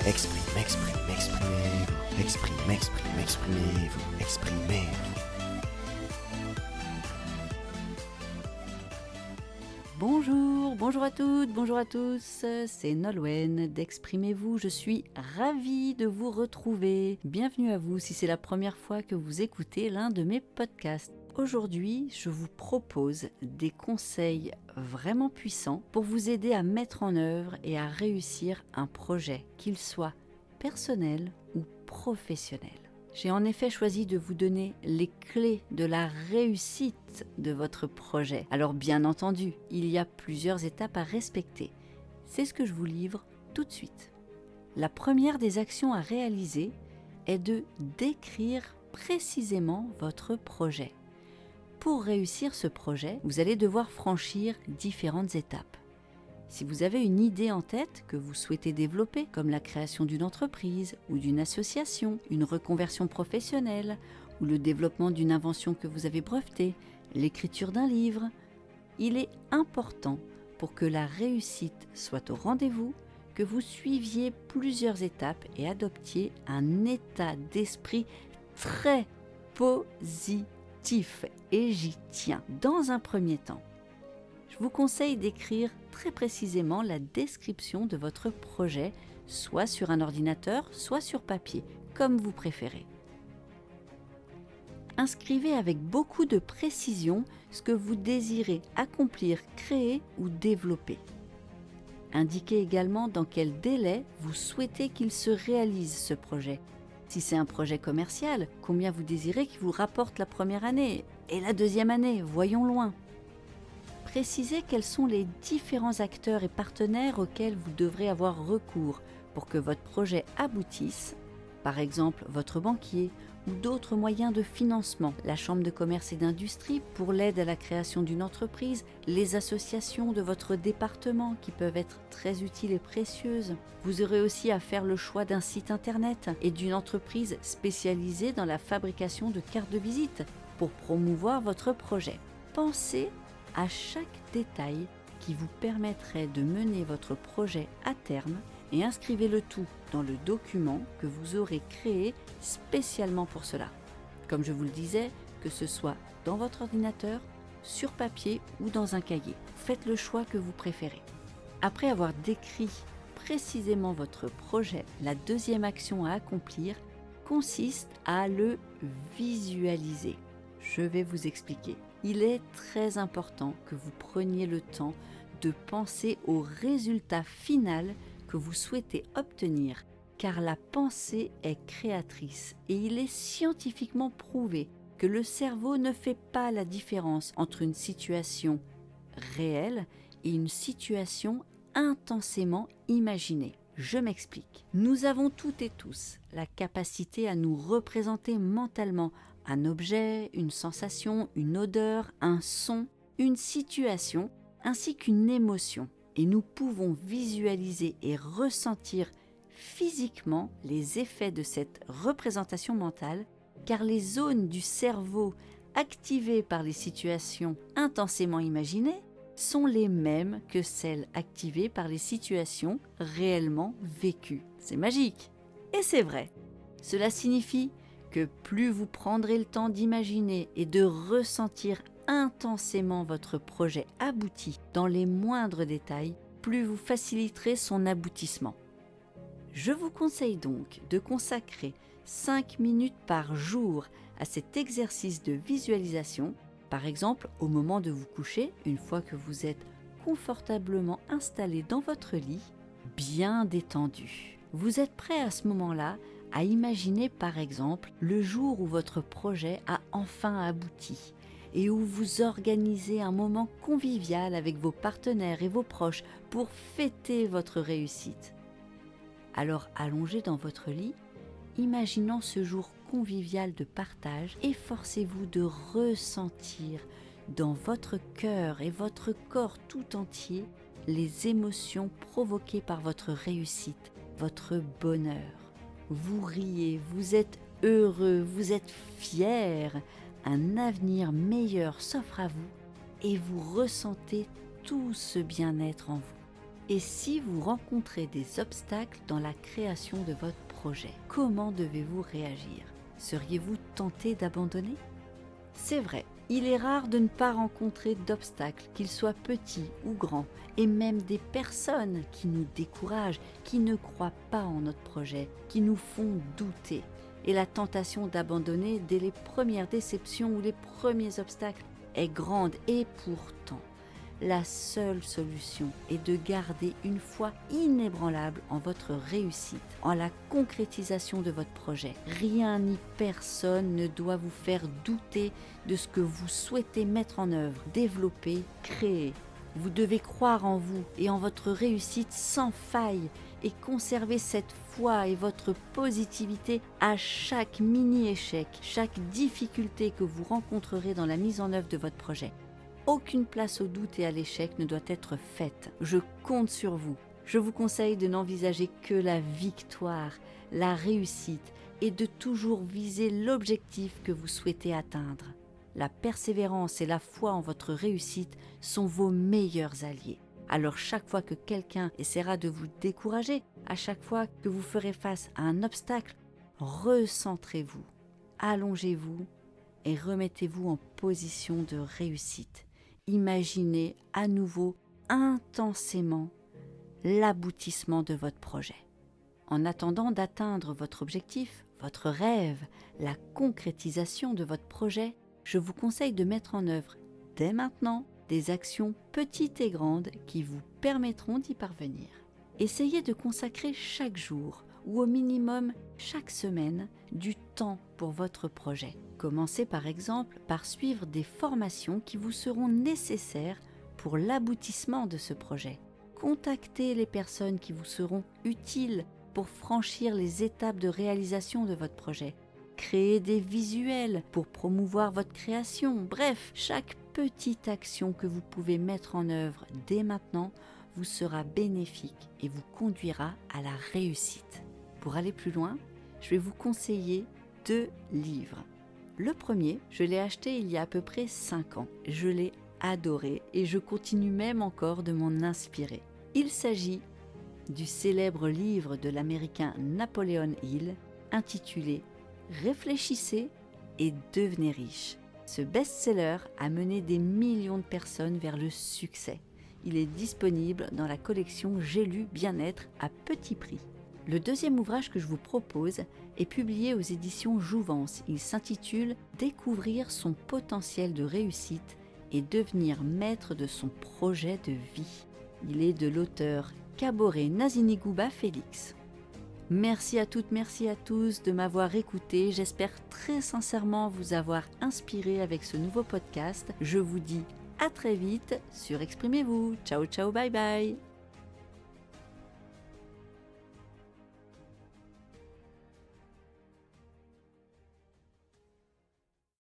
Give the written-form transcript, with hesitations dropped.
Exprimez-vous. Bonjour à toutes, bonjour à tous, c'est Nolwenn d'Exprimez-vous, je suis ravie de vous retrouver. Bienvenue à vous si c'est la première fois que vous écoutez l'un de mes podcasts. Aujourd'hui, je vous propose des conseils vraiment puissants pour vous aider à mettre en œuvre et à réussir un projet, qu'il soit personnel ou professionnel. J'ai en effet choisi de vous donner les clés de la réussite de votre projet. Alors bien entendu, il y a plusieurs étapes à respecter. C'est ce que je vous livre tout de suite. La première des actions à réaliser est de décrire précisément votre projet. Pour réussir ce projet, vous allez devoir franchir différentes étapes. Si vous avez une idée en tête que vous souhaitez développer, comme la création d'une entreprise ou d'une association, une reconversion professionnelle ou le développement d'une invention que vous avez brevetée, l'écriture d'un livre, il est important pour que la réussite soit au rendez-vous que vous suiviez plusieurs étapes et adoptiez un état d'esprit très positif. Et j'y tiens. Dans un premier temps, je vous conseille d'écrire très précisément la description de votre projet, soit sur un ordinateur, soit sur papier, comme vous préférez. Inscrivez avec beaucoup de précision ce que vous désirez accomplir, créer ou développer. Indiquez également dans quel délai vous souhaitez qu'il se réalise ce projet. Si c'est un projet commercial, combien vous désirez qu'il vous rapporte la première année et la deuxième année, voyons loin. Précisez quels sont les différents acteurs et partenaires auxquels vous devrez avoir recours pour que votre projet aboutisse, par exemple votre banquier ou d'autres moyens de financement, la chambre de commerce et d'industrie pour l'aide à la création d'une entreprise, les associations de votre département qui peuvent être très utiles et précieuses. Vous aurez aussi à faire le choix d'un site internet et d'une entreprise spécialisée dans la fabrication de cartes de visite pour promouvoir votre projet. Pensez à chaque détail qui vous permettrait de mener votre projet à terme et inscrivez le tout dans le document que vous aurez créé spécialement pour cela. Comme je vous le disais, que ce soit dans votre ordinateur, sur papier ou dans un cahier. Faites le choix que vous préférez. Après avoir décrit précisément votre projet, la deuxième action à accomplir consiste à le visualiser. Je vais vous expliquer. Il est très important que vous preniez le temps de penser au résultat final que vous souhaitez obtenir, car la pensée est créatrice et il est scientifiquement prouvé que le cerveau ne fait pas la différence entre une situation réelle et une situation intensément imaginée. Je m'explique. Nous avons toutes et tous la capacité à nous représenter mentalement un objet, une sensation, une odeur, un son, une situation, ainsi qu'une émotion. Et nous pouvons visualiser et ressentir physiquement les effets de cette représentation mentale, car les zones du cerveau activées par les situations intensément imaginées sont les mêmes que celles activées par les situations réellement vécues. C'est magique. Et c'est vrai. Cela signifie que plus vous prendrez le temps d'imaginer et de ressentir intensément votre projet abouti dans les moindres détails, plus vous faciliterez son aboutissement. Je vous conseille donc de consacrer 5 minutes par jour à cet exercice de visualisation, par exemple au moment de vous coucher, une fois que vous êtes confortablement installé dans votre lit, bien détendu. Vous êtes prêt à ce moment-là à imaginer par exemple le jour où votre projet a enfin abouti et où vous organisez un moment convivial avec vos partenaires et vos proches pour fêter votre réussite. Alors allongé dans votre lit, imaginant ce jour convivial de partage, efforcez-vous de ressentir dans votre cœur et votre corps tout entier les émotions provoquées par votre réussite, votre bonheur. Vous riez, vous êtes heureux, vous êtes fier, un avenir meilleur s'offre à vous et vous ressentez tout ce bien-être en vous. Et si vous rencontrez des obstacles dans la création de votre projet, comment devez-vous réagir? Seriez-vous tenté d'abandonner? C'est vrai, il est rare de ne pas rencontrer d'obstacles, qu'ils soient petits ou grands, et même des personnes qui nous découragent, qui ne croient pas en notre projet, qui nous font douter. Et la tentation d'abandonner dès les premières déceptions ou les premiers obstacles est grande. Et pourtant, la seule solution est de garder une foi inébranlable en votre réussite, en la concrétisation de votre projet. Rien ni personne ne doit vous faire douter de ce que vous souhaitez mettre en œuvre, développer, créer. Vous devez croire en vous et en votre réussite sans faille et conserver cette foi et votre positivité à chaque mini-échec, chaque difficulté que vous rencontrerez dans la mise en œuvre de votre projet. Aucune place au doute et à l'échec ne doit être faite. Je compte sur vous. Je vous conseille de n'envisager que la victoire, la réussite et de toujours viser l'objectif que vous souhaitez atteindre. La persévérance et la foi en votre réussite sont vos meilleurs alliés. Alors chaque fois que quelqu'un essaiera de vous décourager, à chaque fois que vous ferez face à un obstacle, recentrez-vous, allongez-vous et remettez-vous en position de réussite. Imaginez à nouveau intensément l'aboutissement de votre projet. En attendant d'atteindre votre objectif, votre rêve, la concrétisation de votre projet, je vous conseille de mettre en œuvre dès maintenant des actions petites et grandes qui vous permettront d'y parvenir. Essayez de consacrer chaque jour ou au minimum chaque semaine du temps pour votre projet. Commencez par exemple par suivre des formations qui vous seront nécessaires pour l'aboutissement de ce projet. Contactez les personnes qui vous seront utiles pour franchir les étapes de réalisation de votre projet. Créez des visuels pour promouvoir votre création. Bref, chaque petite action que vous pouvez mettre en œuvre dès maintenant vous sera bénéfique et vous conduira à la réussite. Pour aller plus loin, je vais vous conseiller 2 livres. Le premier, je l'ai acheté il y a à peu près 5 ans. Je l'ai adoré et je continue même encore de m'en inspirer. Il s'agit du célèbre livre de l'Américain Napoleon Hill intitulé « Réfléchissez et devenez riche ». Ce best-seller a mené des millions de personnes vers le succès. Il est disponible dans la collection J'ai lu Bien-être à petit prix. Le deuxième ouvrage que je vous propose est publié aux éditions Jouvence. Il s'intitule « Découvrir son potentiel de réussite et devenir maître de son projet de vie ». Il est de l'auteur Kaboré Nazinigouba Félix. Merci à toutes, merci à tous de m'avoir écouté. J'espère très sincèrement vous avoir inspiré avec ce nouveau podcast. Je vous dis à très vite sur Exprimez-vous. Ciao, ciao, bye bye.